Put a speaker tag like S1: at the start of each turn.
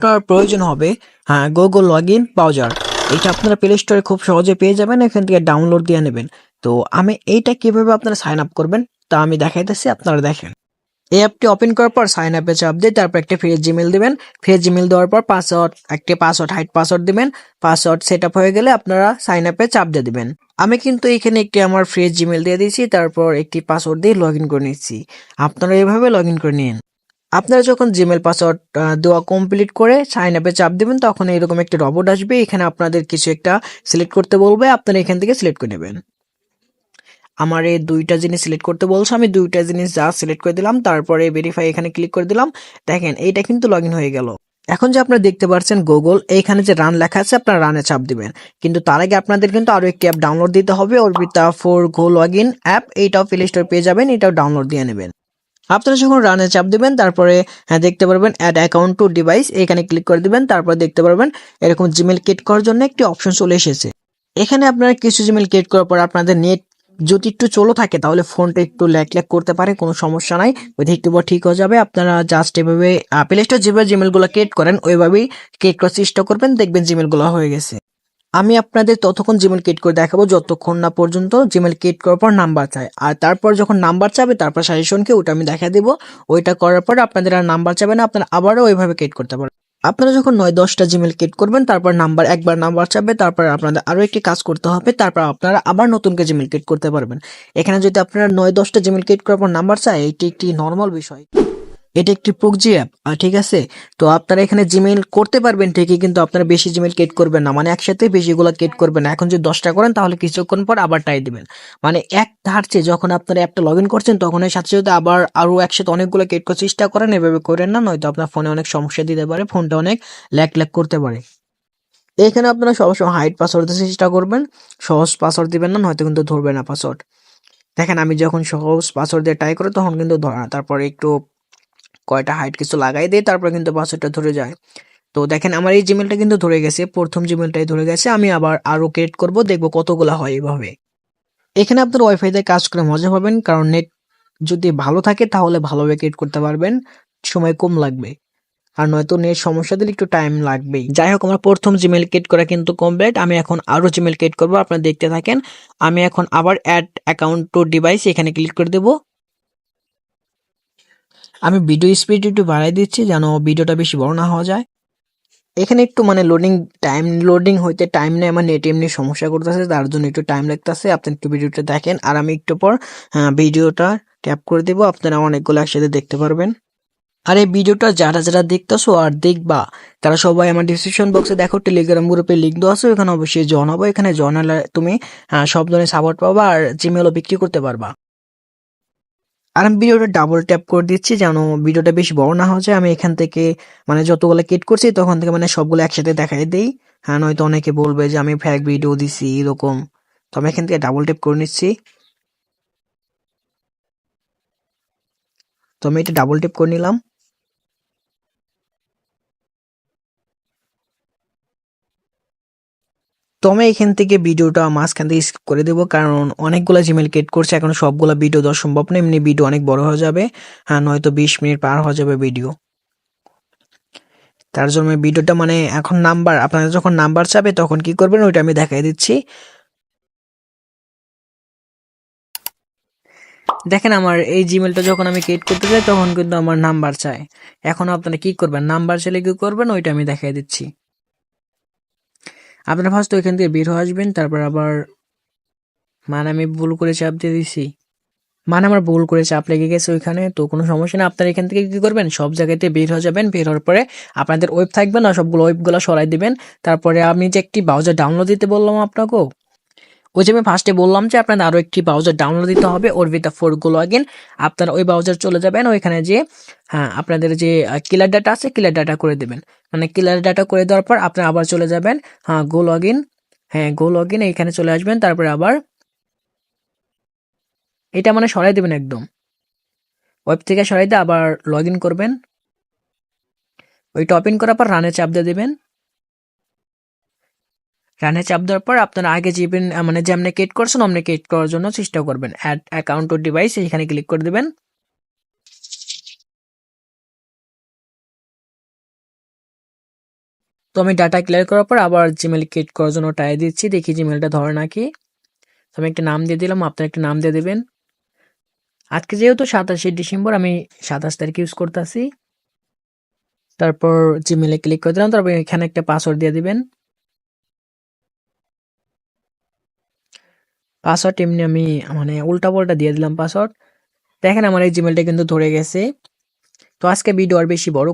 S1: আপনার প্রয়োজন হবে গুগল লগইন ব্রাউজার। এটা আপনারা প্লে স্টোরে খুব সহজে পেয়ে যাবেন, এখান থেকে ডাউনলোড দিয়ে নেবেন। তো আমি এইটা কিভাবে আপনারা সাইন আপ করবেন তা আমি দেখাইতেছি, আপনারা দেখেন। এই অ্যাপটি ওপেন করার পর সাইন আপে চাপ দিয়ে তারপর একটা ফ্রেশ জিমেল দিবেন। ফ্রেশ জিমেল দেওয়ার পর পাসওয়ার্ড হাইড পাসওয়ার্ড দিবেন। পাসওয়ার্ড সেট আপ হয়ে গেলে আপনারা সাইন আপে চাপ দিয়ে দিবেন। আমি কিন্তু এখানে একটি আমার ফ্রেশ জিমেল দিয়ে দিয়েছি, তারপর একটি পাসওয়ার্ড দিয়ে লগ ইন করে নিচ্ছি। আপনারা এভাবে লগ ইন করে নিন। আপনারা যখন জিমেল পাসওয়ার্ড দেওয়া কমপ্লিট করে সাইন আপে চাপ দিবেন, তখন এরকম একটা রবট আসবে, এখানে আপনাদের কিছু একটা সিলেক্ট করতে বলবে, আপনারা এখান থেকে সিলেক্ট করে নেবেন। আমার এই দুইটা জিনিস সিলেক্ট করতে বলছে, আমি দুইটা জিনিস যা সিলেক্ট করে দিলাম, তারপরে ভেরিফাই এখানে ক্লিক করে দিলাম। দেখেন এইটা কিন্তু লগ ইন হয়ে গেল। এখন যে আপনারা দেখতে পাচ্ছেন গুগল, এইখানে যে রান লেখা আছে আপনারা রানে চাপ দিবেন। কিন্তু তার আগে আপনাদের কিন্তু আরো একটি অ্যাপ ডাউনলোড দিতে হবে, অর্বিতা for go log in app. এইটাও প্লে স্টোর পেয়ে যাবেন, এটাও ডাউনলোড দিয়ে নেবেন। আপনারা যখন রানে চাপ দিবেন, তারপরে দেখতে পারবেন অ্যাড অ্যাকাউন্ট টু ডিভাইস, এখানে ক্লিক করে দিবেন। তারপর দেখতে পারবেন এরকম জিমেল ক্রিয়েট করার জন্য একটি অপশন চলে এসেছে। এখানে আপনারা কিছু জিমেল ক্রিয়েট করার পর আপনাদের নেট যদি একটু চলো থাকে, তাহলে ফোনটা একটু ল্যাগ করতে পারে, কোনো সমস্যা নাই, ওইটা একটু পর ঠিক হয়ে যাবে। আপনারা জাস্ট এভাবে প্লে স্টোর যেভাবে জিমেল গুলো ক্রিয়েট করেন ওইভাবেই ক্রিয়েট করার চেষ্টা করবেন, দেখবেন জিমেল গুলো হয়ে গেছে। আমি আপনাদের ততক্ষণ জিমেল ক্রিয়েট করে দেখাবো যতক্ষণ না পর্যন্ত জিমেল ক্রিয়েট করার পর নাম্বার চায়, আর তারপর যখন নাম্বার চাবে তারপর সাজেশনকে ওটা আমি দেখা দেবো। ওইটা করার পর আপনাদের আর নাম্বার চাবে না, আপনারা আবারও ওইভাবে ক্রিয়েট করতে পারেন। আপনারা যখন 9-10টা জিমেল ক্রিয়েট করবেন, তারপর একবার নাম্বার চাবে, তারপর আপনাদের আরো একটি কাজ করতে হবে, তারপর আপনারা আবার নতুন করে জিমেল ক্রিয়েট করতে পারবেন। এখানে যদি আপনারা 9-10টা জিমেল ক্রিয়েট করার পর নাম্বার চায়, এটি একটি নর্মাল বিষয়। এটা একটি প্রক্সি অ্যাপ, ঠিক আছে। তো আপনারা এখানে জিমেইল করতে পারবেন ঠিকই, কিন্তু আপনারা বেশি জিমেইল ক্রিয়েট করবেন না, মানে একসাথে বেশিগুলো ক্রিয়েট করবেন না। এখন যদি 10টা করেন তাহলে কিছুক্ষণ পর আবার ট্রাই দিবেন, মানে এক ধারছে যখন আপনারা অ্যাপটা লগ ইন করছেন তখন এর সাথে সাথে আবার আরো একসাথে অনেকগুলো ক্রিয়েট করার চেষ্টা করেন, এভাবে করেন না, নয়তো আপনার ফোনে অনেক সমস্যা দিতে পারে, ফোনটা অনেক ল্যাগ করতে পারে। এখানে আপনারা সবসময় হাইড পাসওয়ার্ড দিতে চেষ্টা করবেন, সহজ পাসওয়ার্ড দিবেন না, নয়তো কিন্তু ধরবে না পাসওয়ার্ড। দেখেন আমি যখন সহজ পাসওয়ার্ড দিয়ে ট্রাই করি তখন কিন্তু ধরে না, তারপরে একটু কয়টা হাইট কিছু লাগাই দেয়, তারপর কিন্তু পাসওয়ার্ডটা ধরে যায়। তো দেখেন আমার এই জিমেলটা কিন্তু ধরে গেছে, প্রথম জিমেলটাই ধরে গেছে। আমি আবার আরো ক্রিয়েট করব, দেখবো কতগুলা হয় এভাবে। এখানে আপনার ওয়াইফাই দিয়ে কাজ করে মজা পাবেন, কারণ নেট যদি ভালো থাকে তাহলে ভালোভাবে ক্রিয়েট করতে পারবেন, সময় কম লাগবে। আর নয়তো নেট সমস্যা দিলে একটু টাইম লাগবেই। যাই হোক, আমার প্রথম জিমেল ক্রিয়েট করা কিন্তু কমপ্লিট। আমি এখন আরো জিমেল ক্রিয়েট করবো, আপনারা দেখতে থাকেন। আমি এখন আবার অ্যাড অ্যাকাউন্ট টু ডিভাইস এখানে ক্লিক করে দেবো। আমি ভিডিও স্পিড একটু বাড়াই দিচ্ছি যেন ভিডিওটা বেশি বড় না হওয়া যায়। এখানে একটু মানে লোডিং হইতে টাইম নেয়, আমার নেট এমনি সমস্যা করতেছে, তার জন্য একটু টাইম লাগতেছে। আপনি একটু ভিডিওটা দেখেন, আর আমি একটু পর ভিডিওটা ট্যাপ করে দেবো, আপনারা অনেকগুলো একসাথে দেখতে পারবেন। আর এই ভিডিওটা যারা যারা দেখতেছো আর দেখবা, তারা সবাই আমার ডিসক্রিপশন বক্সে দেখো, টেলিগ্রাম গ্রুপে লিঙ্ক দেওয়া আছে, ওখানে অবশ্যই জয়েন হবো। এখানে জয়েন হলে তুমি সব ধরনের সাপোর্ট পাবা, আর জিমেলও বিক্রি করতে পারবা। আর আমি ভিডিওটা ডাবল ট্যাপ করে দিচ্ছি যেন ভিডিওটা বেশি বড় না হয়ে যায়। আমি এখান থেকে মানে যতগুলো কেট করছি তখন থেকে মানে সবগুলো একসাথে দেখাই দেই। নয়তো অনেকে বলবে যে আমি ফেক ভিডিও দিছি এরকম। তো আমি এখান থেকে ডাবল ট্যাপ করে নিচ্ছি। তো আমি এটা ডাবল ট্যাপ করে নিলাম। তো আমি এখান থেকে ভিডিওটা মাঝখান থেকে স্কিপ করে দেবো, কারণ অনেকগুলো জিমেল ক্রিয়েট করছে, এখন সবগুলা ভিডিও দেওয়া সম্ভব না, এমনি ভিডিও অনেক বড় হয়ে যাবে। নয়তো 20 মিনিট পার হয়ে যাবে ভিডিও। তার জন্য আমি ভিডিওটা মানে এখন আপনাদের যখন নাম্বার চাবে তখন কি করবেন ওইটা আমি দেখাই দিচ্ছি। দেখেন আমার এই জিমেলটা যখন আমি ক্রিয়েট করতে যাই তখন কিন্তু আমার নাম্বার চায়। এখন আপনারা কি করবেন, নাম্বার চাইলে কি করবেন ওইটা আমি দেখাই দিচ্ছি। আপনারা ফার্স্ট ওইখান থেকে বের হয়ে আসবেন, তারপর আবার মানে আমি ভুল করে চাপ দিয়ে দিছি, মানে আমার ভুল করে চাপ লেগে গেছে ওইখানে, তো কোনো সমস্যা না। আপনারা এখান থেকে কি করবেন, সব জায়গাতে বের হয়ে যাবেন, বের হওয়ার পরে আপনাদের ওয়েব থাকবে না, সবগুলো ওয়েবগুলো সরাই দিবেন। তারপরে আমি যে একটি ব্রাউজার ডাউনলোড দিতে বললাম আপনাকেও, ওই যে আমি ফার্স্টে বললাম যে আপনাদের আরো একটি ব্রাউজার ডাউনলোড দিতে হবে, অর্বিতা ফর গো লগইন। আপনারা ওই ব্রাউজার চলে যাবেন, ওইখানে যে আপনাদের যে ক্লিয়ার ডাটা আছে ক্লিয়ার ডাটা করে দেবেন। মানে ক্লিয়ার ডাটা করে দেওয়ার পর আপনারা আবার চলে যাবেন গো লগইন, গো লগইন এইখানে চলে আসবেন, তারপরে আবার এটা মানে সরাই দেবেন একদম, ওয়েব থেকে সরাই দিয়ে আবার লগ ইন করবেন। ওইটা ওপেন করার পর রানে চাপ দিয়ে দেবেন। রানে চাপ দেওয়ার পর আপনারা আগে যেবেন মানে যেমনি ক্রিয়েট করছেন অমনি ক্রিয়েট করার জন্য চেষ্টা করবেন। অ্যাড অ্যাকাউন্ট ও ডিভাইস এখানে ক্লিক করে দেবেন। তো আমি ডাটা ক্লিয়ার করার পর আবার জিমেল ক্রিয়েট করার জন্য ট্রাই দিচ্ছি, দেখি জিমেলটা ধরে নাকি। তো আমি একটা নাম দিয়ে দিলাম, আপনার একটা নাম দিয়ে দেবেন। আজকে যেহেতু 27 ডিসেম্বর, আমি 27 তারিখ ইউজ করতেছি। তারপর জিমেলে ক্লিক করে দিলাম, তারপর এখানে একটা পাসওয়ার্ড দিয়ে দিবেন। পাসওয়ার্ড এমনি আমি মানে উল্টা পাল্টা দিয়ে দিলাম পাসওয়ার্ড। দেখেন আমার এই জিমেলটা কিন্তু ধরে গেছে। তো আজকে ভিডিও আর বেশি বড়